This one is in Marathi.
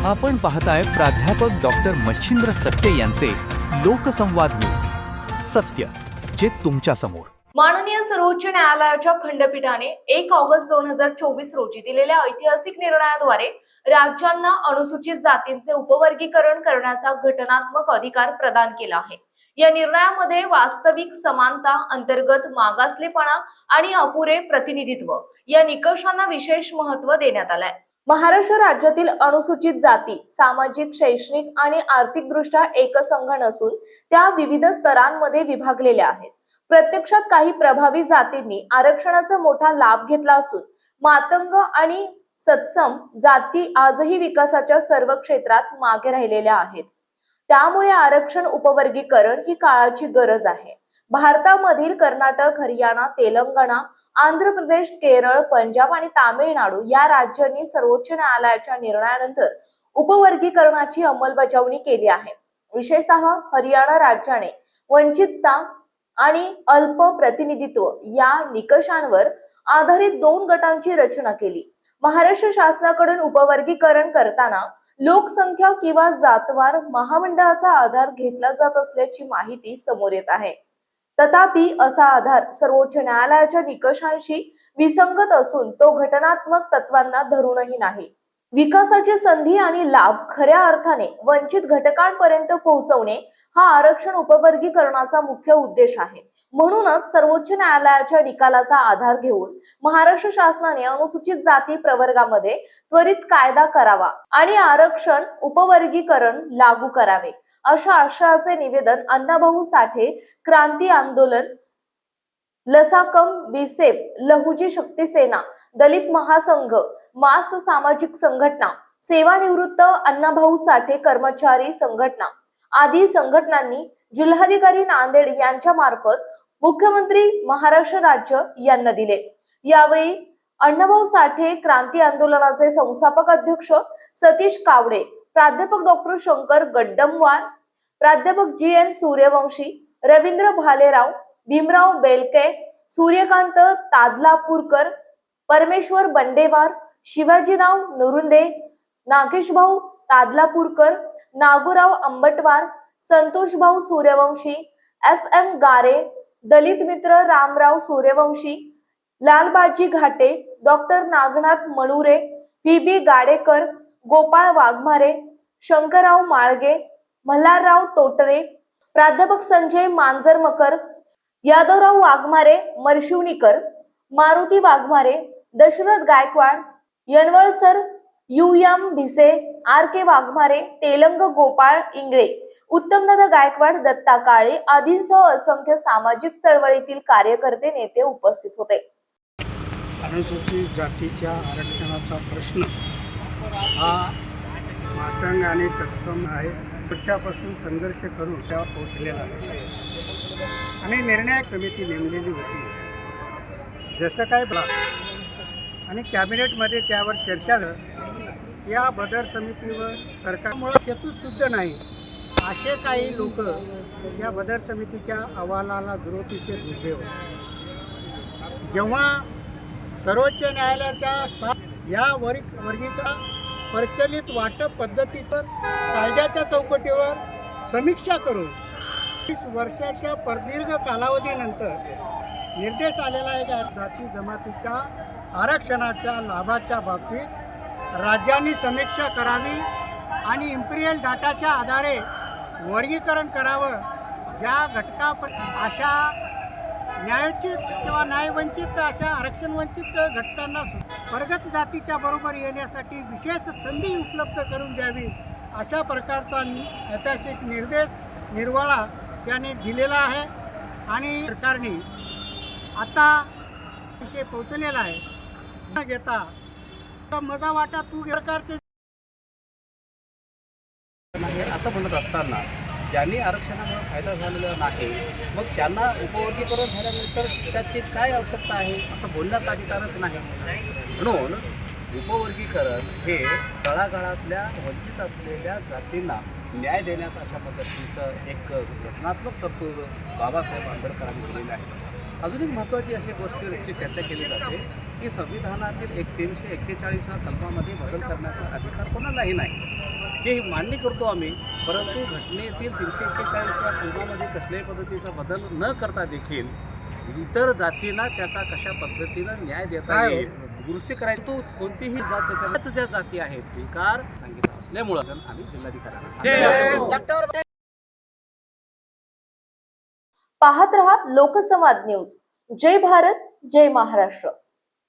आपण पाहताय प्राध्यापक डॉक्टर मच्छिंद्र सत्य यांचे लोकसंवाद न्यूज. सत्य जे तुमच्या समोर. माननीय सर्वोच्च न्यायालयाच्या खंडपीठाने 1 ऑगस्ट 2024 रोजी दिलेल्या ऐतिहासिक निर्णयाद्वारे राज्यांना अनुसूचित जातींचे उपवर्गीकरण करण्याचा घटनात्मक अधिकार प्रदान केला आहे. या निर्णयामध्ये वास्तविक समानता, अंतर्गत मागासलेपणा आणि अपुरे प्रतिनिधित्व या निकषांना विशेष महत्त्व देण्यात आलंय. महाराष्ट्र राज्यातील अनुसूचित जाती सामाजिक, शैक्षणिक आणि आर्थिकदृष्ट्या एकसंघ नसून त्या विविध स्तरांमध्ये विभागलेल्या आहेत. प्रत्यक्षात काही प्रभावी जातींनी आरक्षणाचा मोठा लाभ घेतला असून मातंग आणि सत्सम जाती आजही विकासाच्या सर्व क्षेत्रात मागे राहिलेल्या आहेत. त्यामुळे आरक्षण उपवर्गीकरण ही काळाची गरज आहे. भारतामधील कर्नाटक, हरियाणा, तेलंगणा, आंध्र प्रदेश, केरळ, पंजाब आणि तामिळनाडू या राज्यांनी सर्वोच्च न्यायालयाच्या निर्णयानंतर उपवर्गीकरणाची अंमलबजावणी केली आहे. विशेषतः हरियाणा राज्याने वंचितता आणि अल्प प्रतिनिधित्व या निकषांवर आधारित 2 गटांची रचना केली. महाराष्ट्र शासनाकडून उपवर्गीकरण करताना लोकसंख्या किंवा जातवार महामंडळाचा आधार घेतला जात असल्याची माहिती समोर येत आहे. तथापि असा आधार सर्वोच्च न्यायालयाच्या निकषांशी विसंगत असून तो घटनात्मक तत्वांना धरूनही नाही. विकासाची संधी आणि लाभ खऱ्या अर्थाने वंचित घटकांपर्यंत पोहोचवणे हा आरक्षण उपवर्गीकरणाचा मुख्य उद्देश आहे. म्हणूनच सर्वोच्च न्यायालयाच्या निकालाचा आधार घेऊन महाराष्ट्र शासनाने अनुसूचित जाती प्रवर्गामध्ये त्वरित कायदा करावा आणि आरक्षण उपवर्गीकरण लागू करावे, अशा आशयाचे निवेदन अण्णाभाऊ साठे क्रांती आंदोलन, लसाकम, बीसेफ, लहुजी शक्ती सेना, दलित महासंघ, मास सामाजिक संघटना, सेवानिवृत्त अण्णाभाऊ साठे कर्मचारी संघटना आदी संघटनांनी जिल्हाधिकारी नांदेड यांच्या मार्फत मुख्यमंत्री महाराष्ट्र राज्य यांना दिले. यावेळी अण्णाभाऊ साठे क्रांती आंदोलनाचे संस्थापक अध्यक्ष सतीश कावडे, प्राध्यापक डॉक्टर शंकर गड्डमवार, प्राध्यापक जी.एन. सूर्यवंशी, रवींद्र भालेराव, भीमराव बेलके, सूर्यकांत तादलापूरकर, परमेश्वर बंडेवार, शिवाजीराव नुरुंदे, नागेशभाऊ तादलापूरकर, नागोराव अंबटवार, संतोषभाऊ सूर्यवंशी, S.M. गारे, दलित मित्र रामराव सूर्यवंशी, लालबाजी घाटे, डॉक्टर नागनाथ मणुरे, व्ही.बी. गाडेकर, गोपाळ वाघमारे, शंकरराव माळगे, मल्हारराव तोटरे, प्राध्यापक संजय मांजरमकर, यादवराव वाघमारे, मरशिवनीकर, मारुती वाघमारे, दशरथ गायकवाड, यनवळसर, U.M. भिसे, R.K. वाघमारे, तेलंग गोपाळ इंगळे, उत्तमदादा गायकवाड, दत्ता काळे आदींसह असंख्य सामाजिक चळवळीतील कार्यकर्ते नेते उपस्थित होते. अनुसूचित जातीच्या आरक्षणाचा प्रश्न हा मातंग आणि तत्सम आहे. वर्षापासून संघर्ष करून त्यावर पोहोचलेला आहे आणि निर्णायक समिती नेमलेली होती. जसं काय आणि कॅबिनेटमध्ये त्यावर चर्चा झाली. या बदर समितीवर सरकारमुळे हेतूच शुद्ध नाही असे काही लोक या बदर समितीच्या अहवालाला विरोधीशी उभे होते. जेव्हा सर्वोच्च न्यायालयाच्या या वर्गीकरण प्रचलित वाटप पद्धतीवर कायद्याच्या चौकटीवर समीक्षा करून 30 वर्षाच्या प्रदीर्घ कालावधीनंतर निर्देश आलेला आहे की जाती जमातीच्या आरक्षणाच्या लाभाच्या बाबतीत राज्यांनी समीक्षा करावी आणि इम्पिरियल डाटाच्या आधारे वर्गीकरण करावं. ज्या अशा न्यायोचित किंवा न्यायवंचित अशा आरक्षणवंचित घटकांना प्रगत जातीच्या बरोबर येण्यासाठी विशेष संधी उपलब्ध करून द्यावी अशा प्रकारचा ऐतिहासिक निर्वाळा त्याने दिलेला आहे आणि सरकारने आता विषय पोहोचलेला आहे. घेता मजा वाटा तू सरकारचे असं म्हणत असताना ज्यांनी आरक्षणामुळे फायदा झालेला नाही मग त्यांना उपवर्गीकरण झाल्यानंतर त्याची काय आवश्यकता आहे असं बोलण्यात अधिकारच नाही. म्हणून उपवर्गीकरण हे तळागाळातल्या वंचित असलेल्या जातींना न्याय देण्यात अशा पद्धतीचं एक घटनात्मक तरतूद बाबासाहेब आंबेडकरांनी केलेलं आहे. अजून एक महत्त्वाची अशी गोष्टीची चर्चा केली जाते की संविधानातील 341 कलमामध्ये बदल करण्याचा अधिकार कोणालाही नाही. ते मान्य करतो आम्ही, परंतु घटनेतील 341 या कलमामध्ये कसल्याही पद्धतीचा बदल न करता देखील इतर जातींना त्याचा कशा पद्धतीनं न्याय देता येईल, दुरुस्ती करायची, तो कोणतीही जात त्याच्या ज्या जाती आहेत स्वीकार सांगितलं असल्यामुळं आम्ही जिल्हाधिकाऱ्यांना पाहत रहा लोकसंवाद न्यूज. जय भारत, जय महाराष्ट्र.